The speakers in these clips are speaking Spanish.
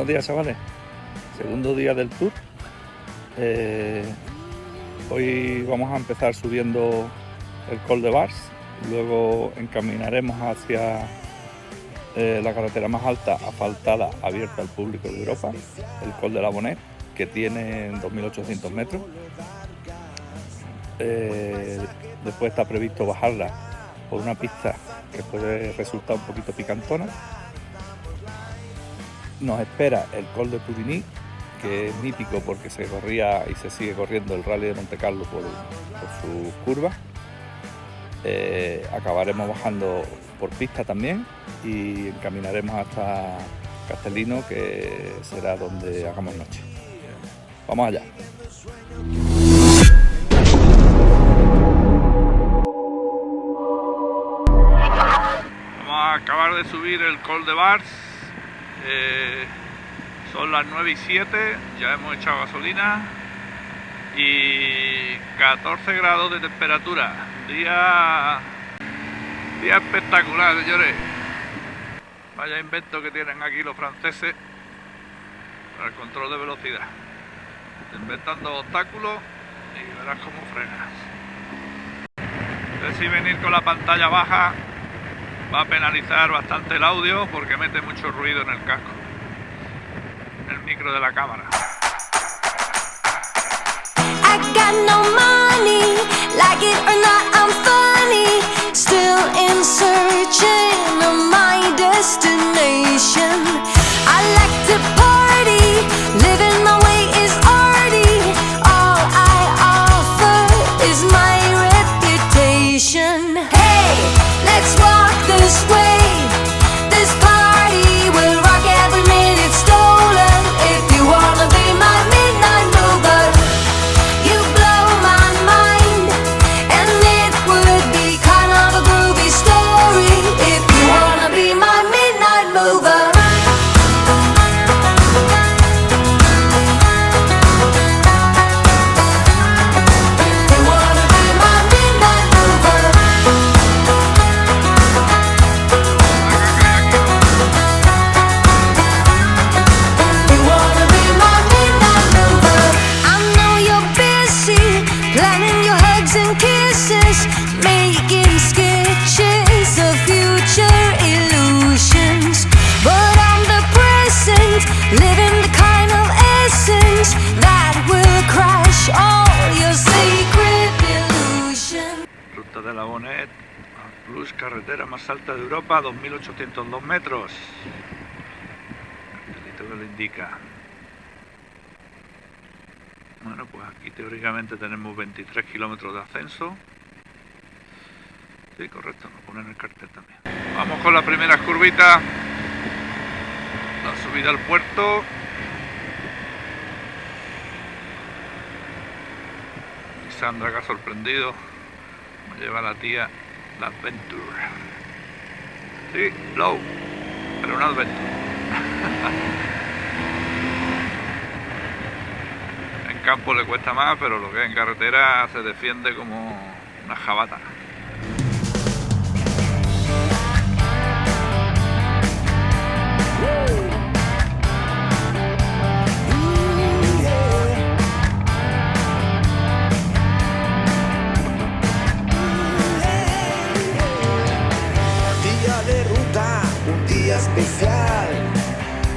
días, chavales. Segundo día del tour. Hoy vamos a empezar subiendo el Col de Vars, luego encaminaremos hacia la carretera más alta asfaltada abierta al público de Europa, el Col de la Bonet, que tiene 2.800 metros. Después está previsto bajarla por una pista que puede resultar un poquito picantona. Nos espera el Col de Turigny, que es mítico porque se corría y se sigue corriendo el Rally de Monte Carlo por sus curvas. Acabaremos bajando por pista también y encaminaremos hasta Castellino, que será donde hagamos noche. Vamos allá. Vamos a acabar de subir el Col de Vars. Son las 9:07, ya hemos echado gasolina y 14 grados de temperatura. Día espectacular, señores. Vaya invento que tienen aquí los franceses para el control de velocidad. Te inventan dos obstáculos y verás cómo frenas. Si venir con la pantalla baja va a penalizar bastante el audio porque mete mucho ruido en el casco, en el micro de la cámara. I got no money, like it or not, I'm funny. Still in searching of my destination. I like to party, living my way is arty. All I offer is my reputation. Hey, let's walk this way. This party will rock every minute stolen. If you wanna be my midnight mover, you blow my mind, and it would be kind of a groovy story. If you wanna be my midnight mover. If you wanna be my midnight mover. You wanna be my midnight mover. I know you're busy planning your hugs and kisses, making sketches of future illusions. But I'm the present, living the kind of essence that will crush all your sacred illusions. Ruta de la Bonet Plus, carretera más alta de Europa, 2.802 metros. El cartelito que lo indica. Bueno, pues aquí teóricamente tenemos 23 kilómetros de ascenso. Sí, correcto, lo pone en el cartel también. Vamos con la primera curvita. La subida al puerto. Y Sandra, que ha sorprendido, me lleva la tía la Adventure. Sí, low, pero una Adventure. En campo le cuesta más, pero lo que es en carretera se defiende como una jabata. Día de ruta, un día especial.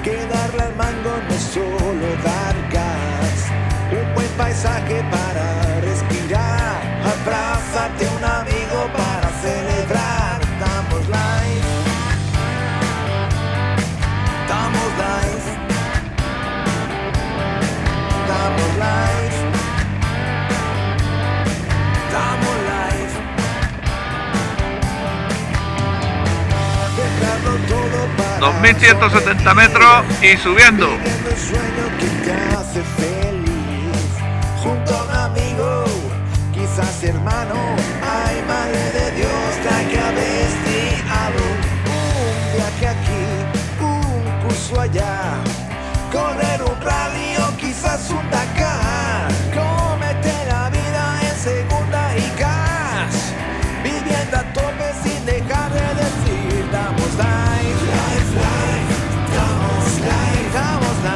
Que darle al mango no es solo dar gas. Un buen paisaje para respirar. Abrázate un amigo para celebrar. Damos live. Damos live. Damos live. Damos live. Dejarlo todo para 2.170 metros y subiendo. viviendo el sueño que te hace feliz. Junto a un amigo, quizás hermano. Ay, madre de Dios, la que habéis guiado. Un viaje aquí, un curso allá. Correr un rally o quizás un Dakar. Cómete la vida en segunda y gas. Viviendo a tope sin dejar de decir. Damos life, life, life. Damos life, damos life.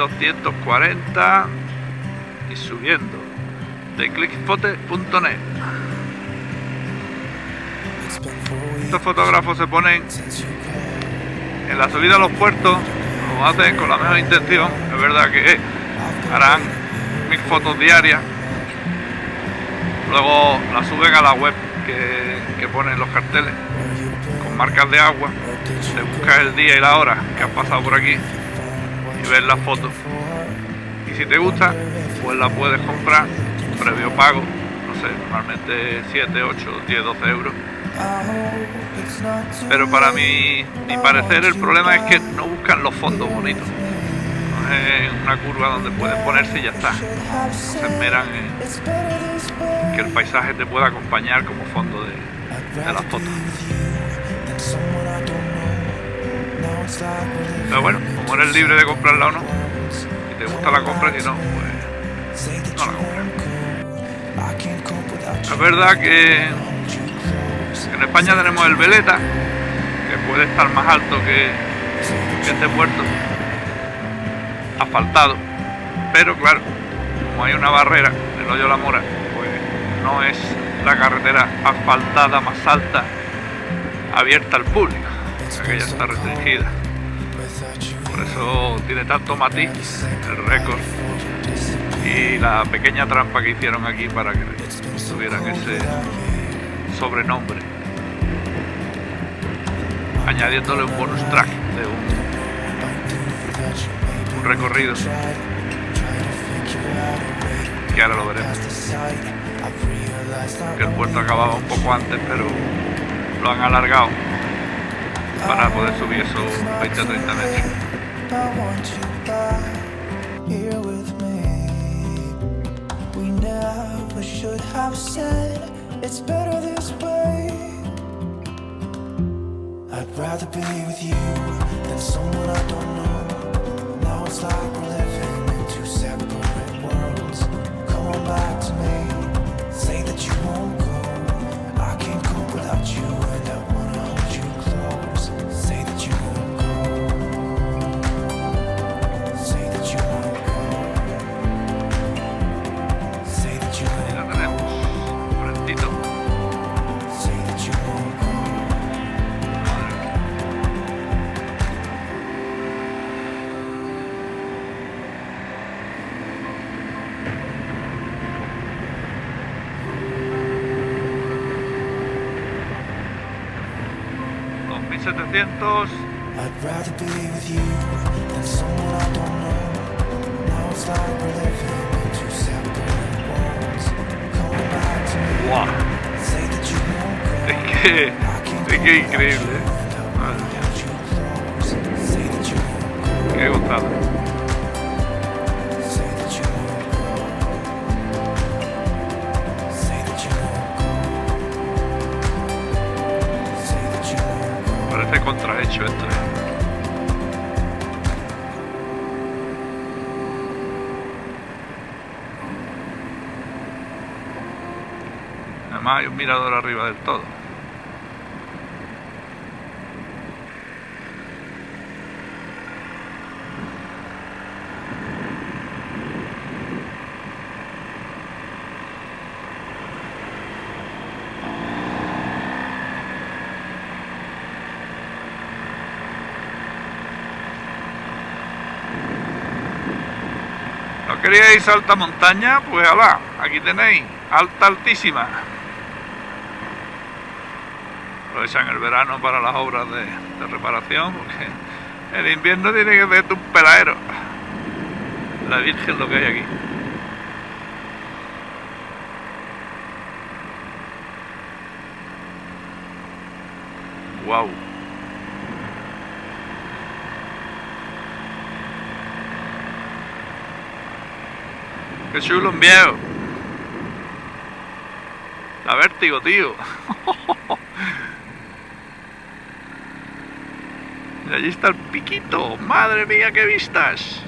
1240 y subiendo. De clickfote.net. Estos fotógrafos se ponen en la subida a los puertos, lo hacen con la mejor intención. Es verdad que harán 1000 fotos diarias, luego las suben a la web que ponen los carteles con marcas de agua. Te buscas el día y la hora que has pasado por aquí y ves las fotos, y si te gusta pues la puedes comprar previo pago, no sé, normalmente 7, 8, 10, 12 euros. Pero para mi parecer el problema es que no buscan los fondos bonitos. No es una curva donde pueden ponerse y ya está. No se esmeran en que el paisaje te pueda acompañar como fondo de las fotos. Pero bueno, como eres libre de comprarla o no, si te gusta la compra, si no, pues no la compras. Es verdad que en España tenemos el Veleta, que puede estar más alto que este puerto, asfaltado, pero claro, como hay una barrera, el Hoyo La Mora, pues no es la carretera asfaltada más alta abierta al público, aquella está restringida. Por eso tiene tanto matiz el récord y la pequeña trampa que hicieron aquí para que tuvieran ese sobrenombre, añadiéndole un bonus track de un recorrido que ahora lo veremos, que el puerto acababa un poco antes, pero lo han alargado para poder subir esos 20 o 30 metros. It's better this way. I'd rather be with you than someone I don't know. Now it's like we're living in two separate worlds. Come on back to me. Say that you won't go. I can't cope without you, and I wanna hold you close. Say that you won't go. Say that you won't go. Say that you won't go. I'd rather be with you than someone I don't know. Now it's like we're living in two separate worlds. Come back to me. Wow. Say that you won't go. Es que increíble. Qué gozada. Parece contrahecho esto. Además hay un mirador arriba del todo. ¿No queríais alta montaña? Pues alá, aquí tenéis, alta, altísima. Aprovechan el verano para las obras de reparación, porque el invierno tiene que ser un peladero. La Virgen lo que hay aquí. Wow. Qué chulo un viejo. La vértigo, tío. Y allí está el piquito. Madre mía, qué vistas.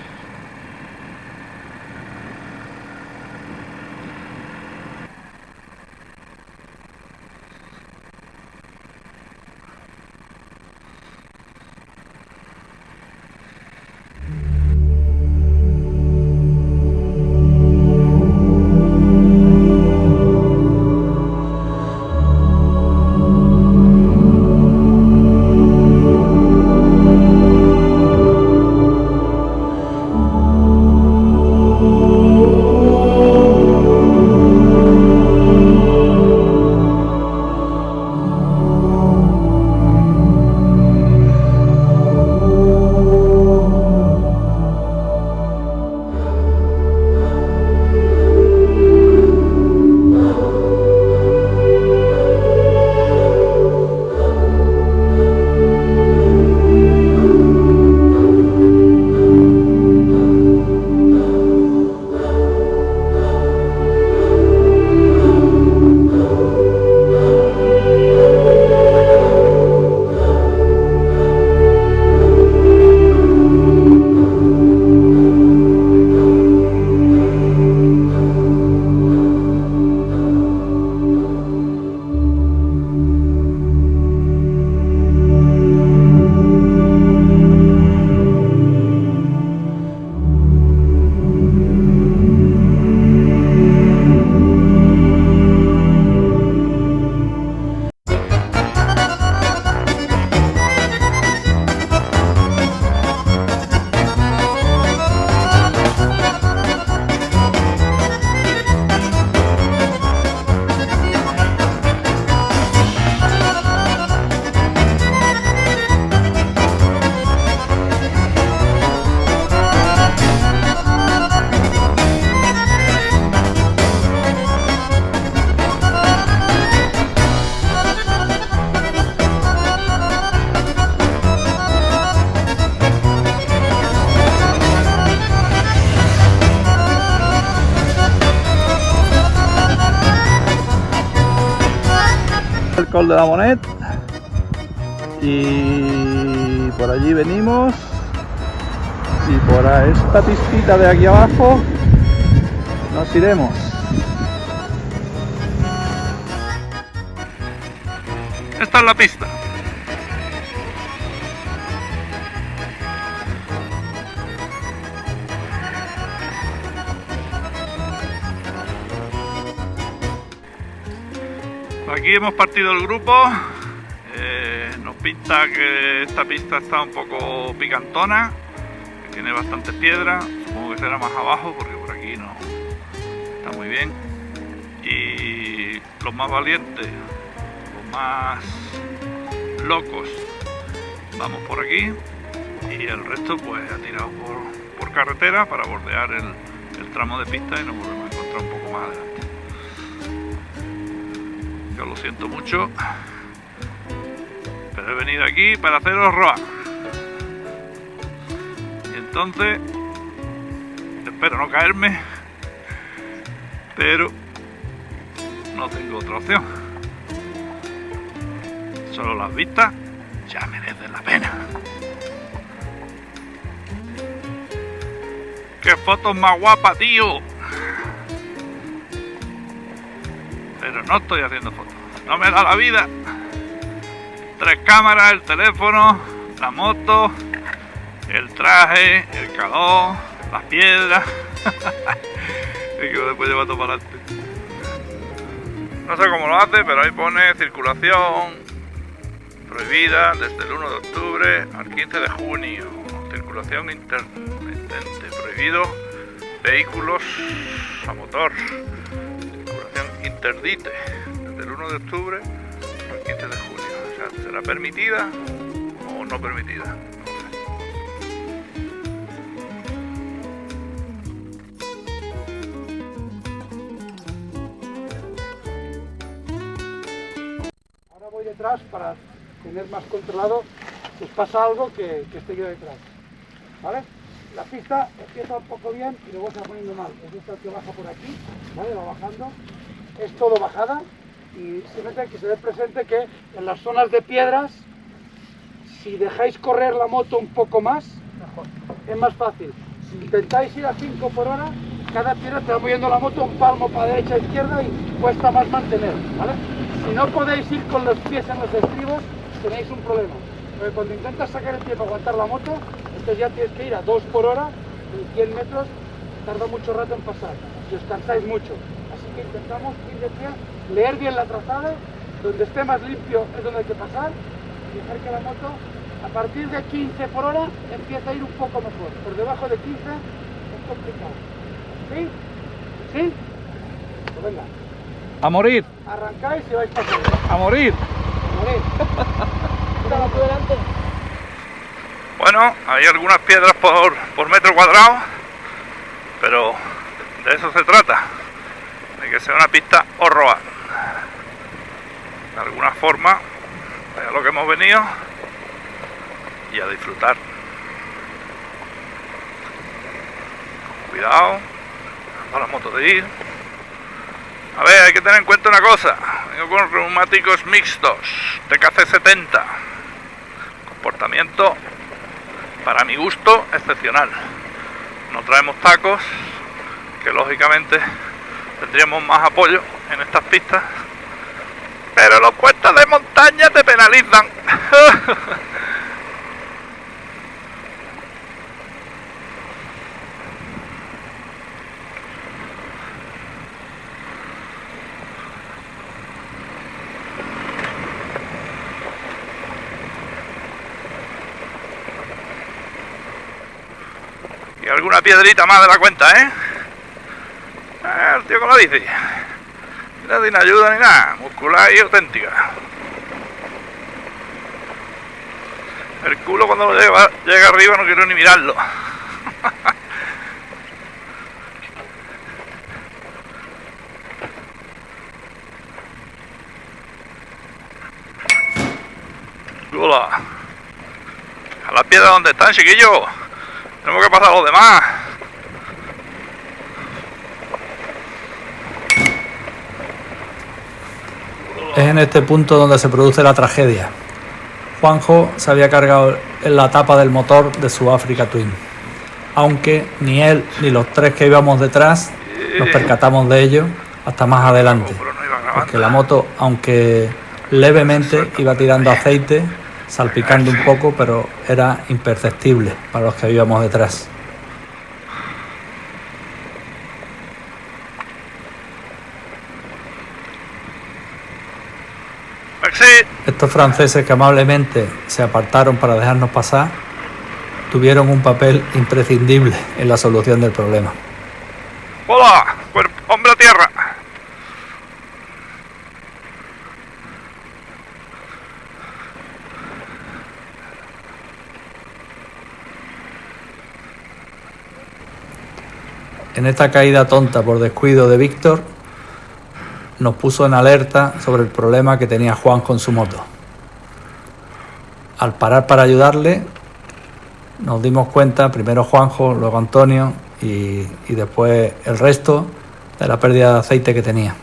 El Col de la Monet. Y por allí venimos. Y por esta pistita de aquí abajo nos iremos. Esta es la pista. Aquí hemos partido el grupo. Nos pinta que esta pista está un poco picantona, que tiene bastante piedra. Supongo que será más abajo porque por aquí no está muy bien. Y los más valientes, los más locos, vamos por aquí, y el resto pues ha tirado por carretera para bordear el tramo de pista y nos volvemos a encontrar un poco más adelante. Yo lo siento mucho, pero he venido aquí para haceros roa. Y entonces espero no caerme, pero no tengo otra opción. Solo las vistas ya merecen la pena. ¡Qué fotos más guapas, tío! Pero no estoy haciendo fotos, no me da la vida. 3 cámaras, el teléfono, la moto, el traje, el calor, las piedras. Y que después lleva todo para adelante. No sé cómo lo hace, pero ahí pone circulación prohibida desde el 1 de octubre al 15 de junio. Circulación intermitente. Prohibido vehículos a motor. Circulación interdite desde el 1 de octubre al 15 de junio. O sea, ¿será permitida o no permitida? Voy detrás para tener más controlado si os pasa algo que esté yo detrás, ¿vale? La pista empieza un poco bien y luego se va poniendo mal. Es esta que baja por aquí, ¿vale? Va bajando, es todo bajada y simplemente hay que tener presente que en las zonas de piedras, si dejáis correr la moto un poco más, mejor, es más fácil. Si intentáis ir a 5 por hora, cada piedra te va moviendo la moto un palmo para derecha e izquierda y cuesta más mantener, ¿vale? Si no podéis ir con los pies en los estribos, tenéis un problema. Porque cuando intentas sacar el pie para aguantar la moto, entonces ya tienes que ir a 2 por hora, en 100 metros, tarda mucho rato en pasar, y os cansáis mucho. Así que intentamos ir de pie, leer bien la trazada, donde esté más limpio es donde hay que pasar, y dejar que la moto, a partir de 15 por hora, empieza a ir un poco mejor. Por debajo de 15 es complicado. ¿Sí? ¿Sí? Pues venga. ¡A morir! Arrancáis y vais pasando. ¡A morir! A morir. Mira, tú delante. Bueno, hay algunas piedras por metro cuadrado, pero de eso se trata, de que sea una pista horrorosa. De alguna forma, es a lo que hemos venido y a disfrutar. Cuidado, a la moto de ir. A ver, hay que tener en cuenta una cosa. Vengo con neumáticos mixtos, TKC 70. Comportamiento, para mi gusto, excepcional. No traemos tacos, que lógicamente tendríamos más apoyo en estas pistas. Pero los puestos de montaña te penalizan. Alguna piedrita más de la cuenta, ¿eh? El tío con la bici. No tiene ayuda ni nada, muscular y auténtica. El culo cuando llega arriba no quiero ni mirarlo. Hola. A la piedra donde están, chiquillos. Tenemos que pasar a los demás. en este punto donde se produce la tragedia. Juanjo se había cargado en la tapa del motor de su Africa Twin, aunque ni él ni los 3 que íbamos detrás nos percatamos de ello hasta más adelante, porque la moto, aunque levemente, iba tirando aceite, salpicando un poco, pero era imperceptible para los que íbamos detrás. Estos franceses que amablemente se apartaron para dejarnos pasar tuvieron un papel imprescindible en la solución del problema. ¡Hola! ¡Hombre a tierra! En esta caída tonta por descuido de Víctor, nos puso en alerta sobre el problema que tenía Juan con su moto. Al parar para ayudarle, nos dimos cuenta, primero Juanjo, luego Antonio y después el resto, de la pérdida de aceite que tenía.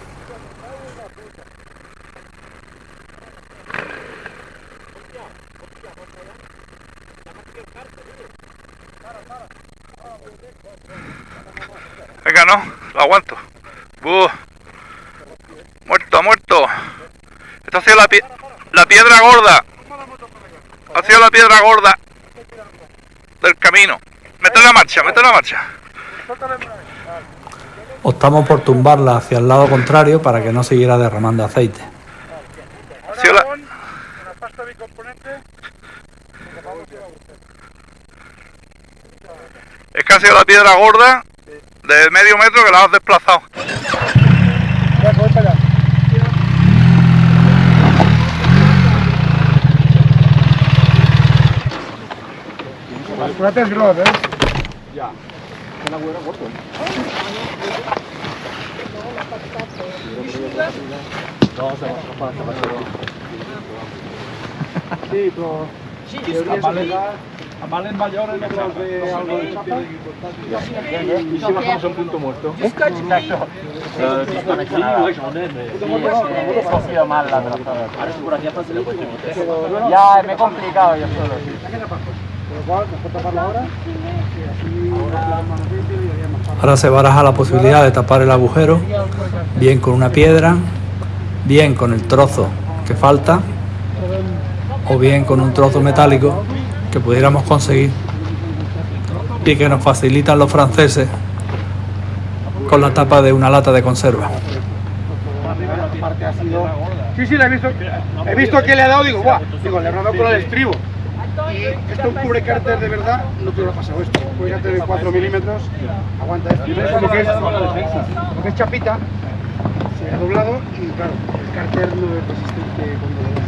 Venga, no, lo aguanto. Muerto. Esta ha sido la piedra gorda. Ha sido la piedra gorda del camino. Mete la marcha. Optamos por tumbarla hacia el lado contrario para que no siguiera derramando aceite. Ha sido Es que ha sido la piedra gorda de medio metro que la has desplazado. Acuérdate el glove, ¿eh? Ya. Una buena corto. Sí, pero... A males mayores no creo que algo de chapa. Y si bajamos a un punto muerto. Exacto. Ya, me he complicado yo solo. Ahora se baraja la posibilidad de tapar el agujero, bien con una piedra, bien con el trozo que falta, o bien con un trozo metálico que pudiéramos conseguir y que nos facilitan los franceses con la tapa de una lata de conserva. Sí, la he visto. He visto que le ha dado, digo, guau. Digo, le habrá dado con el estribo. Y esto un cubre cárter de verdad, no te lo ha pasado esto. Un cubre cárter de 4 milímetros, aguanta esto. Lo que es chapita, se ha doblado y claro, el cárter no es resistente cuando le das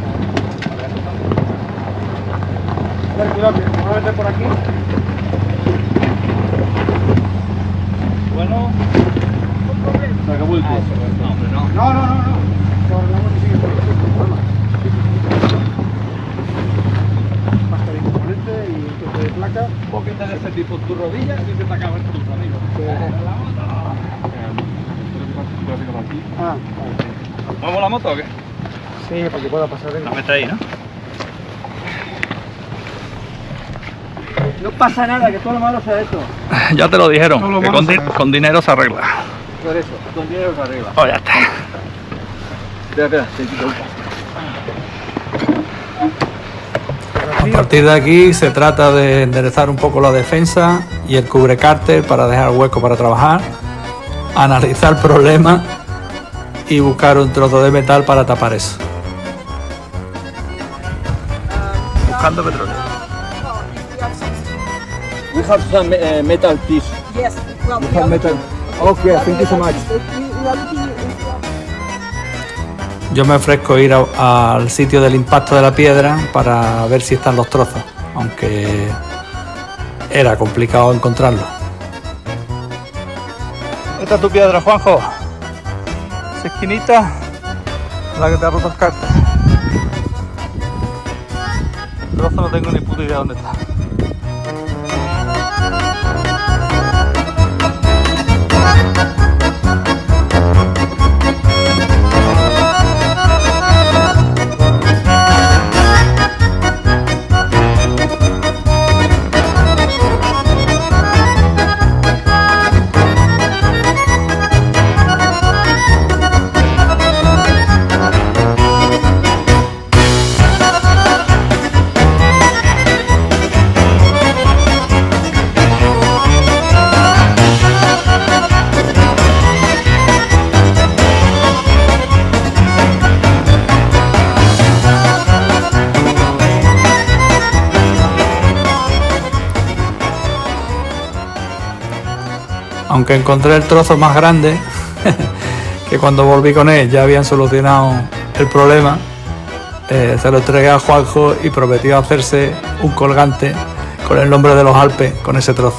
a ver, cuidado, que me voy a meter por aquí. Bueno. Se acabó el tiempo. No. Lo arreglamos y sigue por aquí, sin problema. Pasta de componente y un trozo de placa. Un poquito de ese tipo en tu rodilla y se te acaba en tus amigos. Ah, vale. ¿Vamos la moto o qué? Sí, para que pueda pasar. La mete ahí, ¿no? No pasa nada, que todo lo malo sea esto. Ya te lo dijeron, No lo que vamos a- con dinero se arregla. Por eso, con dinero se arregla. Oh, ya está. Espera, te quito. A partir de aquí se trata de enderezar un poco la defensa y el cubrecárter para dejar hueco para trabajar, analizar problemas y buscar un trozo de metal para tapar eso. Buscando petróleo. We have some metal piece. Yes. Well, We have metal. Okay, thank you so much. Yo me ofrezco ir al sitio del impacto de la piedra para ver si están los trozos, aunque era complicado encontrarlo. Esta es tu piedra, Juanjo. Esa esquinita, la que te ha roto el cárter. El trozo no tengo ni puta idea dónde está. aunque encontré el trozo más grande, que cuando volví con él ya habían solucionado el problema, se lo entregué a Juanjo y prometió hacerse un colgante con el nombre de los Alpes con ese trozo.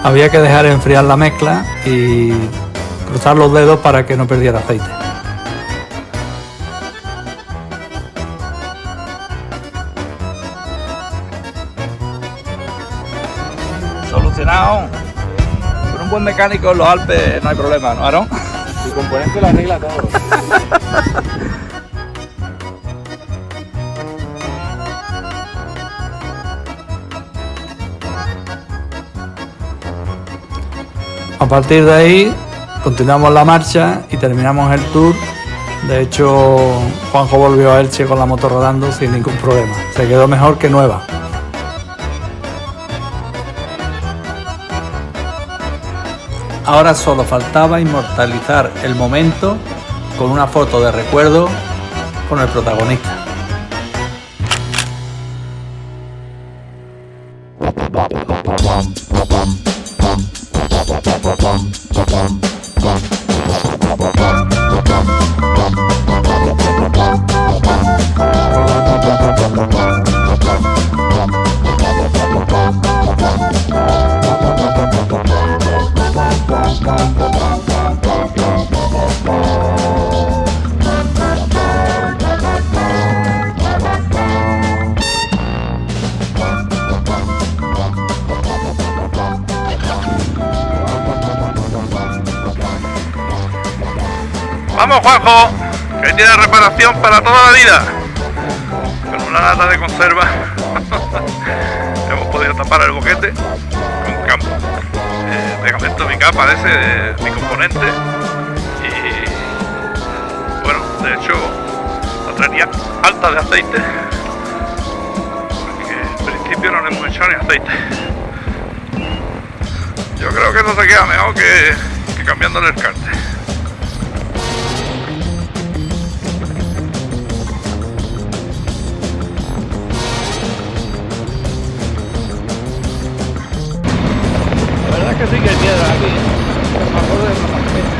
Había que dejar enfriar la mezcla y cruzar los dedos para que no perdiera aceite. Solucionado. Con un buen mecánico en los Alpes no hay problema, ¿no, Aaron? Tu componente lo arregla todo. A partir de ahí continuamos la marcha y terminamos el tour. De hecho, Juanjo volvió a Elche con la moto rodando sin ningún problema. Se quedó mejor que nueva. Ahora solo faltaba inmortalizar el momento con una foto de recuerdo con el protagonista. Vamos, Juanjo, que tiene reparación para toda la vida. Con una lata de conserva hemos podido tapar el boquete con pegamento mica, parece mi componente. Y bueno, de hecho la traería alta de aceite, porque en principio no le hemos echado ni aceite. Yo creo que eso se queda mejor que cambiándole el cárter. Que sí que hay piedra aquí, a favor de la marqueta.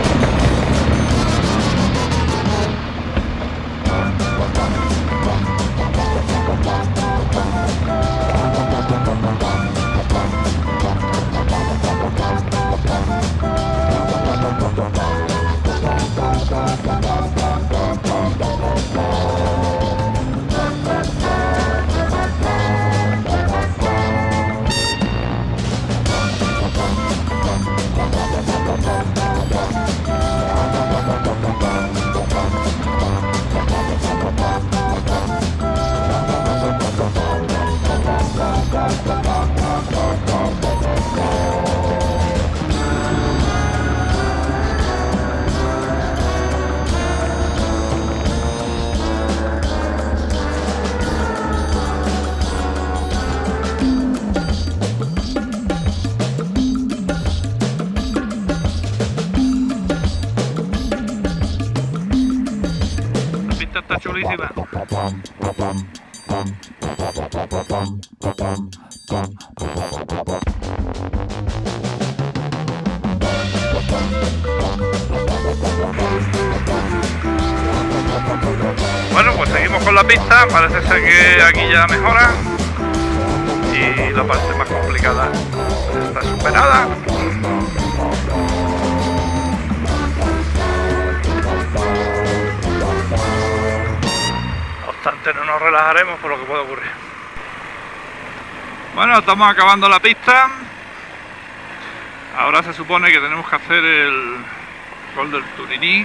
Está chulísima. Bueno, pues seguimos con la pista, parece ser que aquí ya mejora y la parte más complicada está superada. No obstante, no nos relajaremos por lo que puede ocurrir. Bueno, estamos acabando la pista. Ahora se supone que tenemos que hacer el Col del Turiní.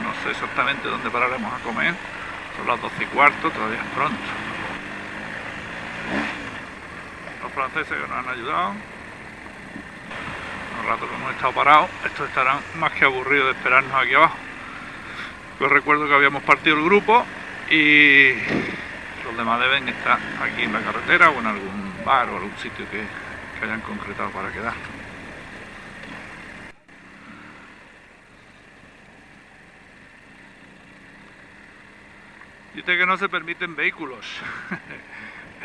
No sé exactamente dónde pararemos a comer. Son las 12:15, todavía es pronto. Los franceses que nos han ayudado nos rato que hemos estado parados, estos estarán más que aburridos de esperarnos aquí abajo. Pues recuerdo que habíamos partido el grupo y los demás deben estar aquí en la carretera o en algún bar o algún sitio que hayan concretado para quedar. Dice que no se permiten vehículos.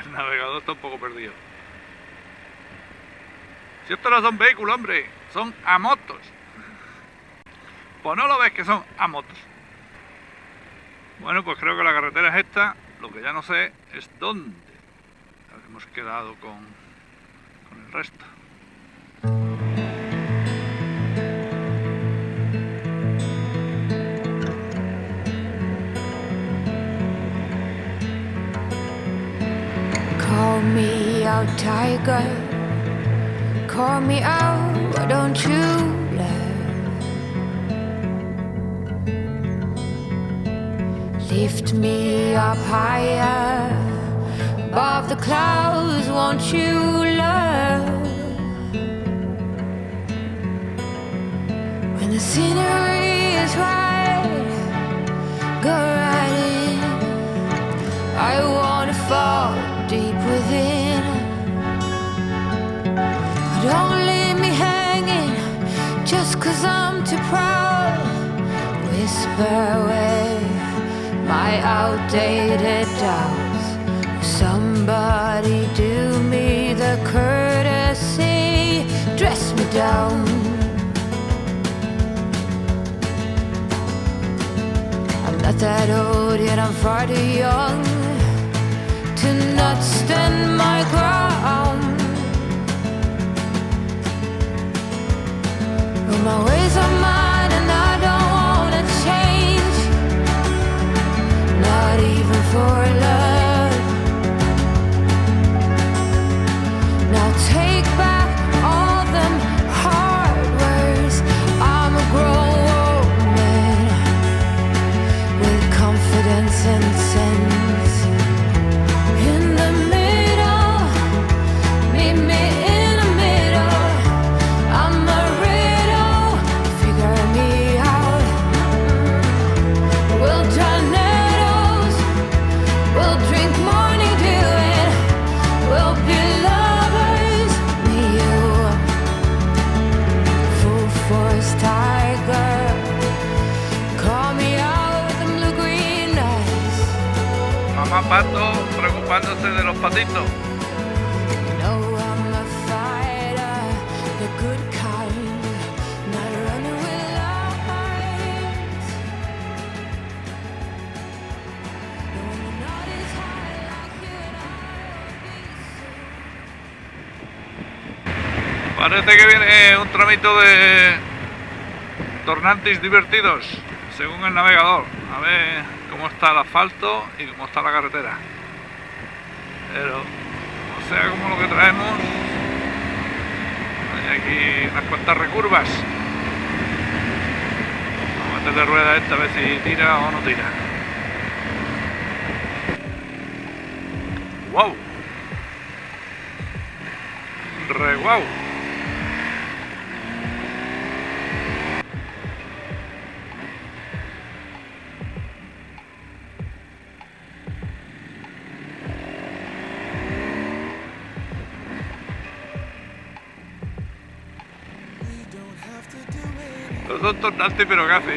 El navegador está un poco perdido. Si estos no son vehículos, hombre, son a motos. Pues no lo ves que son a motos. Bueno, pues creo que la carretera es esta. Lo que ya no sé es dónde hemos quedado con el resto. Call me out, tiger. Call me out, why don't you love? Lift me up higher above the clouds, won't you love? When the scenery is right, go right in. I wanna fall deep within. Don't leave me hanging just 'cause I'm too proud. Whisper away my outdated doubts. Somebody do me the courtesy, dress me down. I'm not that old yet I'm far too young to not stand my ground. Well, my ways are mine and I don't wanna change, not even for love. Now take back all them hard words. I'm a grown woman with confidence and sense. In the middle, meet me in the middle. I'm a riddle, figure me out. We'll tornadoes, we'll drink morning dew, and we'll be lovers, me you. Full force tiger, call me out with them blue green eyes. Mamá Pato preocupándose de los patitos. No, I'm a fighter, the good kind, not running with lies. And when the night is high like you and I, Parece que viene un tramito de tornantes divertidos, según el navegador. A ver cómo está el asfalto y cómo está la carretera. Pero, o sea, como lo que traemos, hay aquí unas cuantas recurvas. Vamos a meterle rueda esta, a ver si tira o no tira. ¡Wow! ¡Re guau! Los dos tornantes, pero casi,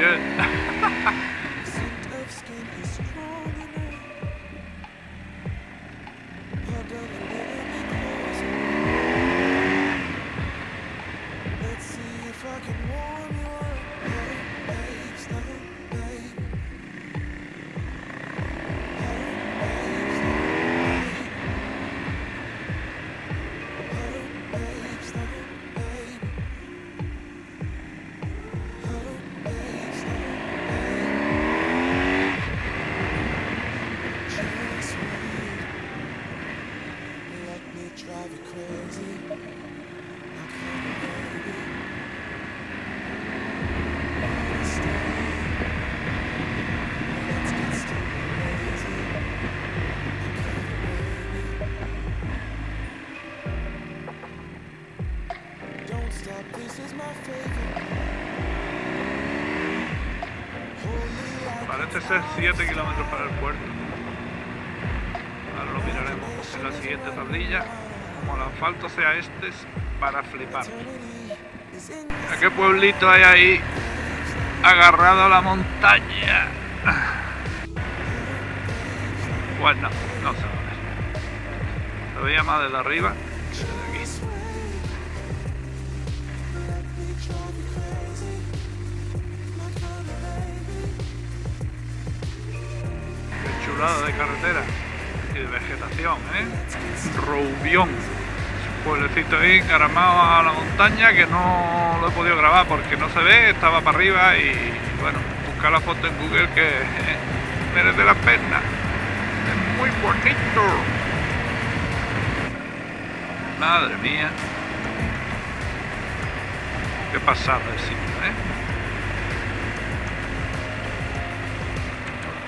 This is my Parece ser 7 kilómetros para el puerto. Ahora lo miraremos en la siguiente tablilla. Como el asfalto sea este, es para flipar. ¿A qué pueblito hay ahí agarrado a la montaña? Pues no se ve. Se veía más desde arriba que desde aquí. Qué chulada de carretera y de vegetación, Roubión. Pueblecito ahí encaramado a la montaña que no lo he podido grabar porque no se ve, estaba para arriba y bueno, buscar la foto en Google que merece la pena. Es muy bonito. Madre mía. Qué pasada el sitio,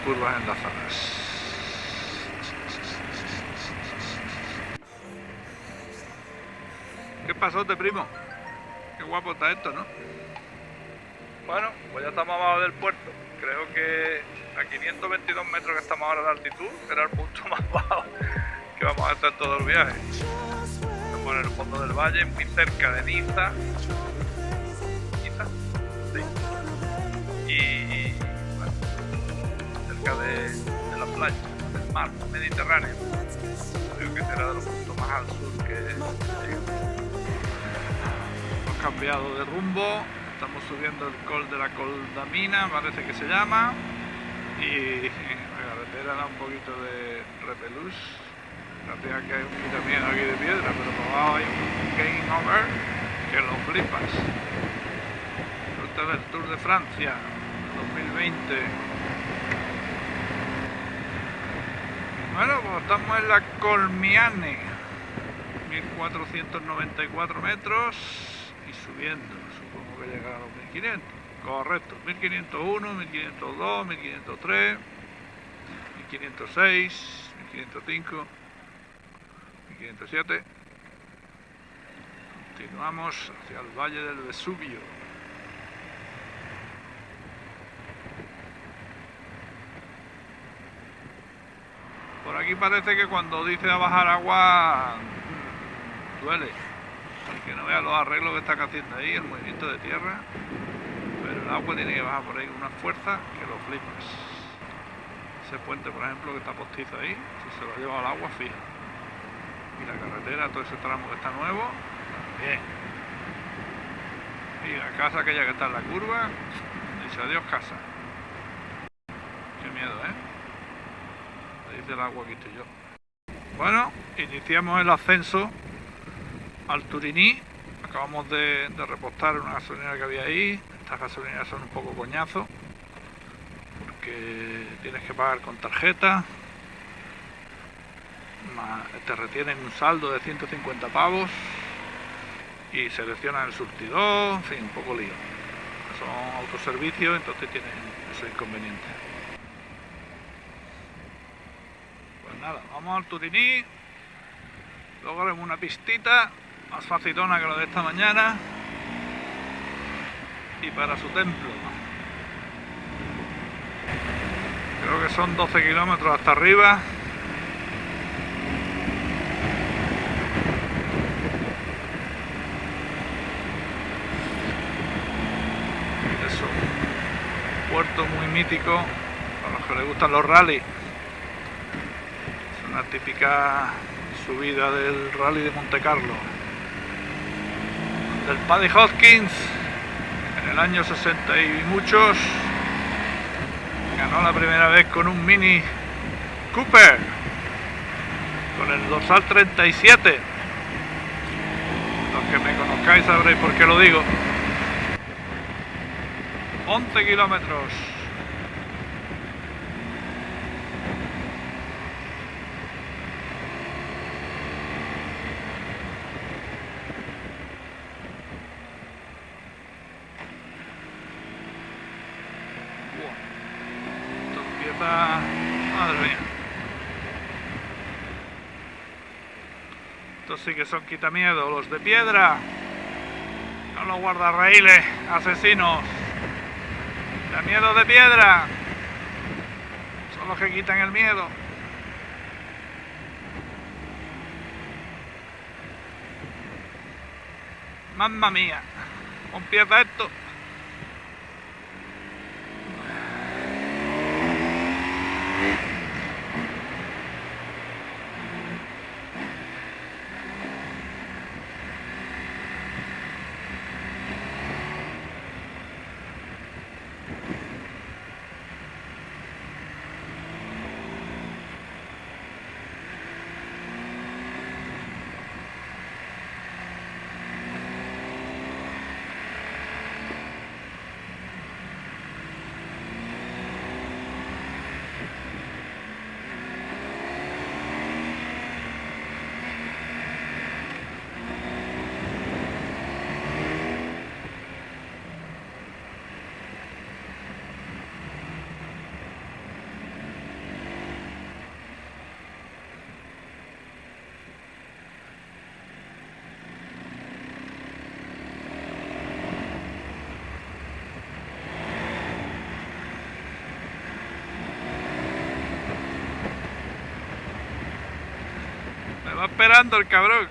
Curvas enlazadas. ¿Qué pasote, primo? Qué guapo está esto, ¿no? Bueno, pues ya estamos abajo del puerto. Creo que a 522 metros que estamos ahora de altitud, era el punto más bajo que vamos a estar todo el viaje. Estamos en el fondo del valle, muy cerca de Niza. ¿Niza? Sí. Y bueno, cerca de la playa, del mar Mediterráneo. Creo que será de los puntos más al sur que llegamos. Cambiado de rumbo, estamos subiendo el col de la Coldamina, parece que se llama, y la carretera da un poquito de repelús, gracias a que hay un quitamiento aquí de piedra, pero por abajo hay un game over que lo flipas. Ruta del Tour de Francia 2020. Bueno, pues estamos en la Colmiane, 1494 metros. Y subiendo, supongo que llegará a los 1500, correcto, 1501, 1502, 1503, 1506, 1505, 1507. Continuamos hacia el valle del Vesubio. Por aquí parece que cuando dice a bajar agua duele. Que no vea los arreglos que está haciendo ahí, el movimiento de tierra, pero el agua tiene que bajar por ahí con una fuerza que lo flipas. Ese puente, por ejemplo, que está postizo ahí, si se lo lleva al agua, fija. Y la carretera, todo ese tramo que está nuevo, también. Y la casa aquella que está en la curva, dice adiós casa. Qué miedo, Le dice el agua, aquí estoy yo. Bueno, iniciamos el ascenso al Turiní. Acabamos de repostar en una gasolinera que había ahí. Estas gasolineras son un poco coñazo porque tienes que pagar con tarjeta, te retienen un saldo de 150 pavos y seleccionan el surtidor, en fin, un poco lío. Son autoservicios, entonces tienen esos inconvenientes. Pues nada, vamos al Turiní, luego haremos una pistita más facilona que lo de esta mañana y para su templo. Creo que son 12 kilómetros hasta arriba. Eso, un puerto muy mítico para los que les gustan los rallies. Es una típica subida del rally de Monte Carlo. Del Paddy Hopkins en el año 60 y muchos ganó la primera vez con un Mini Cooper con el dorsal 37. Los que me conozcáis sabréis por qué lo digo. 11 kilómetros. Madre mía. Estos sí que son quitamiedo, los de piedra. Son los guardarraíles asesinos. De miedo de piedra. Son los que quitan el miedo. Mamma mía. Empieza esto. Me va esperando el cabrón.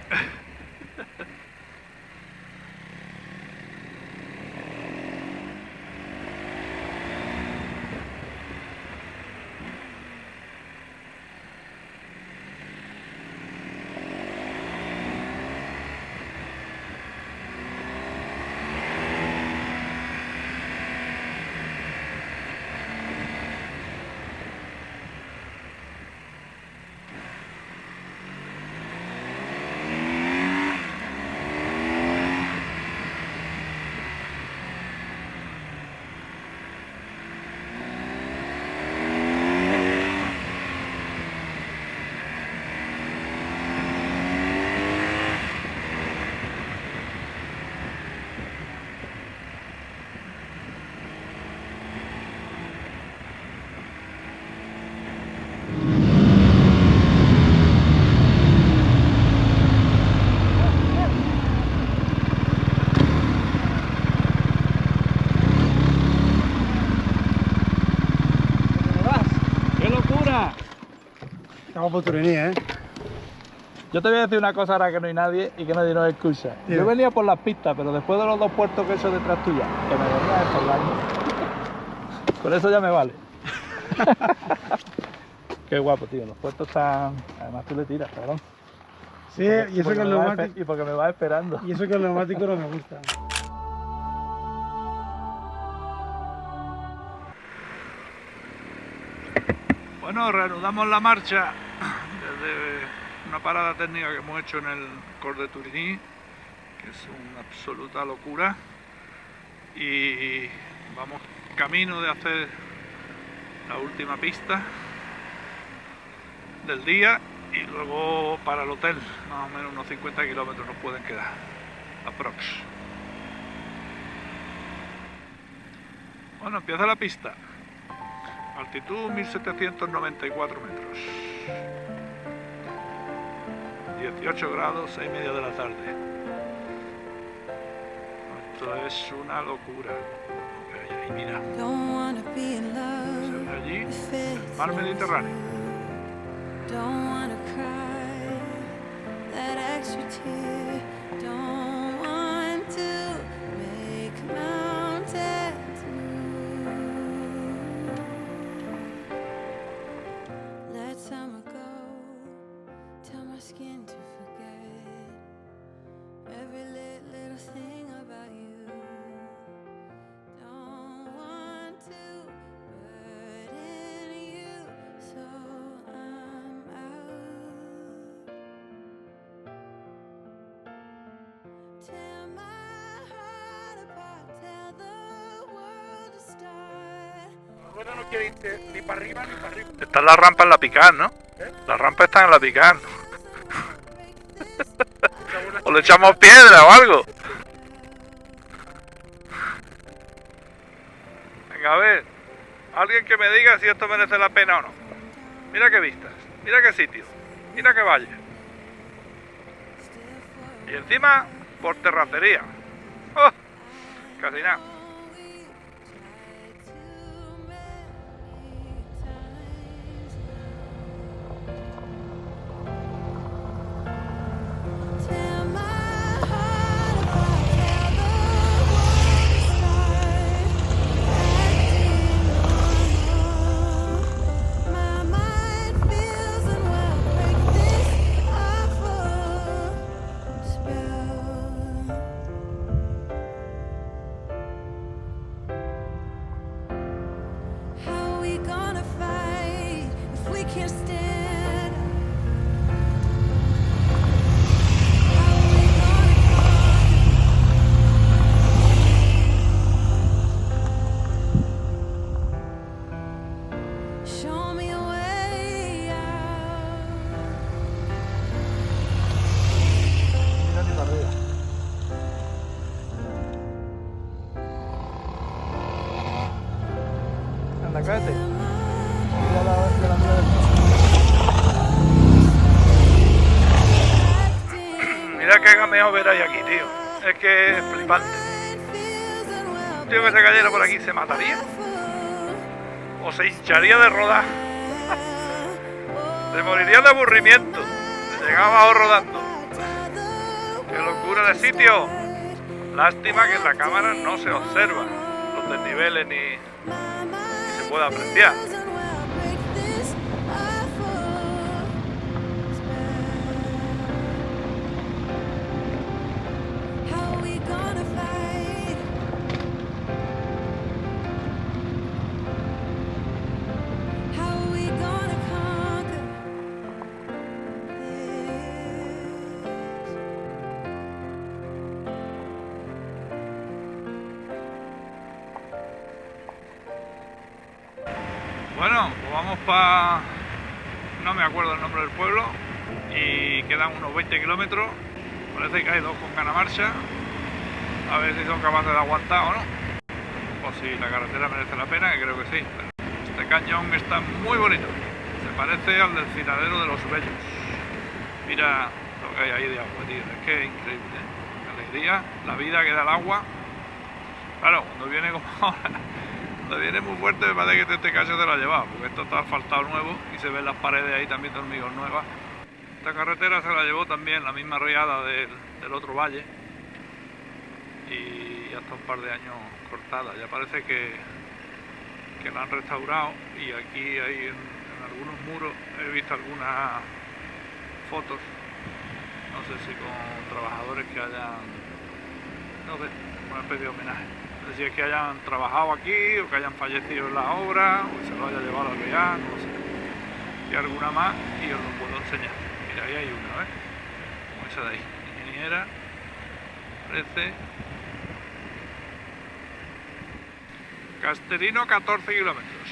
Estamos por Turiní, ¿eh? Yo te voy a decir una cosa ahora que no hay nadie y que nadie nos escucha. Sí. Yo venía por las pistas, pero después de los 2 puertos que he hecho detrás tuya, que me venía a estorbarme. Por eso ya me vale. Qué guapo, tío. Los puertos están... Además tú le tiras, cabrón. Sí, y eso que el neumático... Y porque me vas esperando. Y eso que el neumático no me gusta. Bueno, reanudamos la marcha desde una parada técnica que hemos hecho en el Col de Turiní, que es una absoluta locura, y vamos camino de hacer la última pista del día y luego para el hotel, más o menos unos 50 kilómetros nos pueden quedar, aprox. Bueno, empieza la pista. Altitud 1794 metros. 18 grados, 6:30 de la tarde. Esto es una locura. Ahí, mira. Se ve allí el mar Mediterráneo. Skin to forget every little thing about you. Don't want to burden you, so I'm out. Tear my heart apart, tell the world to start. La rueda no quiere irte ni para arriba ni para arriba. Está la rampa en la Picar, ¿no? La rampa está en la Picar. O le echamos piedra o algo. Venga, a ver. Alguien que me diga si esto merece la pena o no. Mira qué vistas, mira qué sitio, mira qué valle. Y encima, por terracería. ¡Oh! Casi nada. Tear my heart apart, tell the world to start acting normal. My mind feels unwell, break this awful spell. How are we gonna fight if we can't stand up? How are we gonna conquer? Show me a way out. Mira mi barrera. Anda, cállate. Mira la mira del Mira qué gameo ver hay aquí, tío. Es que es flipante. Un tío que se cayera por aquí se mataría. O se hincharía de rodar. Se moriría de aburrimiento. Se llegaba abajo rodando. Qué locura de sitio. Lástima que en la cámara no se observa los desniveles ni se puede apreciar. How are we gonna fight? How are we gonna conquer this? Bueno, pues vamos para... no me acuerdo el nombre del pueblo. Y quedan unos 20 kilómetros. Parece que hay dos con gana marcha. A ver si son capaces de aguantar o no. O si la carretera merece la pena, que creo que sí. Este cañón está muy bonito. Se parece al del Ciradero de los Bellos. Mira lo que hay ahí de agua, tío. Es que es increíble, ¿eh? La alegría, la vida que da el agua. Claro, cuando viene como ahora, cuando viene muy fuerte, me parece que este caso te lo ha llevado, porque esto está asfaltado nuevo y se ven las paredes ahí también de hormigón nuevas. Esta carretera se la llevó también la misma riada del otro valle y hasta un par de años cortada. Ya parece que la han restaurado y aquí hay en algunos muros he visto algunas fotos, no sé si con trabajadores que hayan, no sé, una especie de homenaje. No sé si es que hayan trabajado aquí o que hayan fallecido en la obra o se lo haya llevado a Alvear, no sé. Y alguna más y os lo puedo enseñar. Mira, ahí hay una, ¿ves? Como esa de ahí. Ingeniera, parece. Casterino, 14 kilómetros.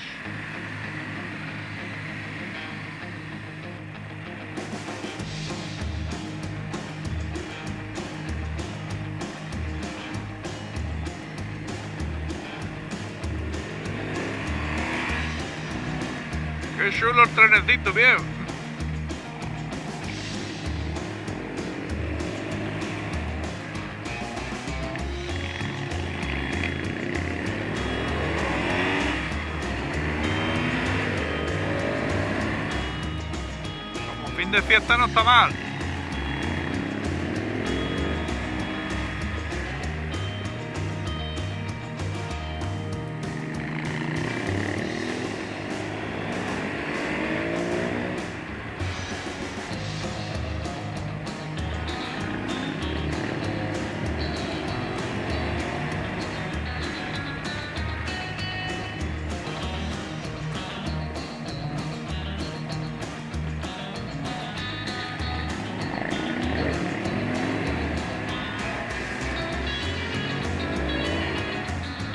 Qué chulo el trenecito, bien. Como fin de fiesta no está mal.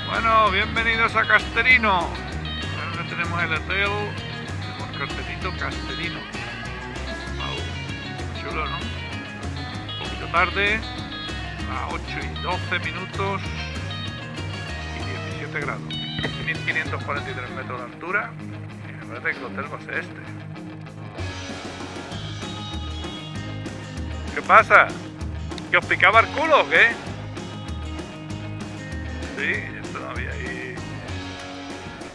Bueno, bienvenidos a Casterino. Ahora tenemos el hotel, tenemos el cartelito Casterino. Wow, chulo, ¿no? Un poquito tarde, a 8 y 12 minutos y 17 grados. 1543 metros de altura y me parece que el hotel va a ser este. ¿Qué pasa? ¿Que os picaba el culo o qué? Sí, esto no había ahí.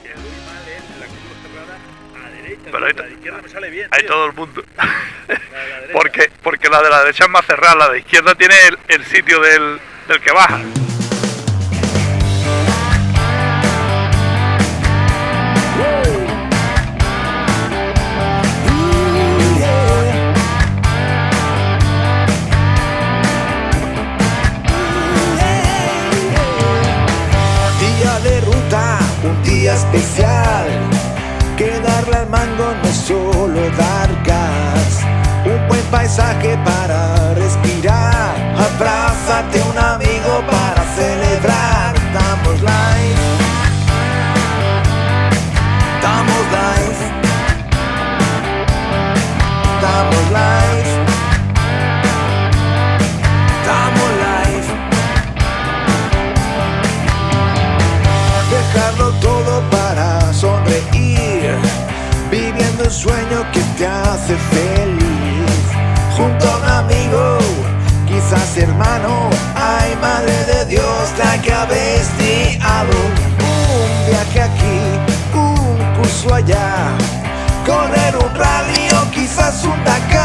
Que voy mal en la curva cerrada a la derecha. Pero ahí la de izquierda me sale bien. Hay tío. todo el mundo. La de la derecha. Porque la de la derecha es más cerrada, la de izquierda tiene el sitio del que baja. Día de ruta, un día especial. Que darle al mango no es solo dar gas. Un buen paisaje para respirar. Abrázate un amigo para celebrar. Damos live. Damos live. Damos live. Damos live. Dejarlo todo para sonreír, viviendo un sueño que te hace feliz, junto a un amigo, quizás hermano. Ay, madre de Dios, la que habéis guiado. Un viaje aquí, un curso allá, correr un rally o quizás un Dakar.